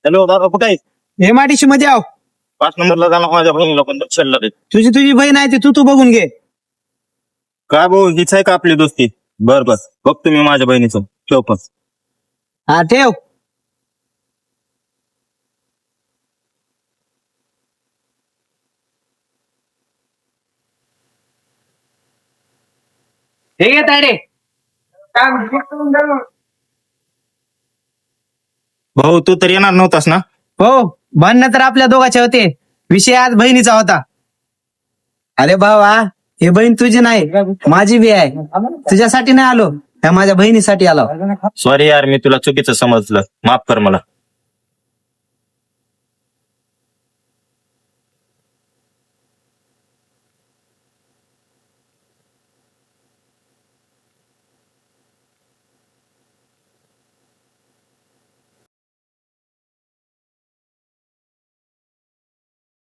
Hello दादा कुठे आहे? एमआयडीसी मध्ये आव. 5 नंबरला जाणार माझ्या बहिणीला पण दक्षिणला रे. तुझी बहीण आहे ती तू बघून घे. काय भाऊ हीच आहे का आपली दोस्ती? बर बघतो मी माझ्या बहिणीचं ठेव पण. हा ठेव. हे घे तायडे. भाऊ तू तर येणार नव्हतास ना? हो, भांडणं तर आपल्या दोघांचे होते. विषय आज बहिणीचा होता. अरे भावा, हे बहीण तुझी नाही माझी बी आहे. तुझ्यासाठी नाही आलो, ह्या माझ्या बहिणीसाठी आलो. सॉरी यार, मी तुला चुकीचं समजलं, माफ कर मला.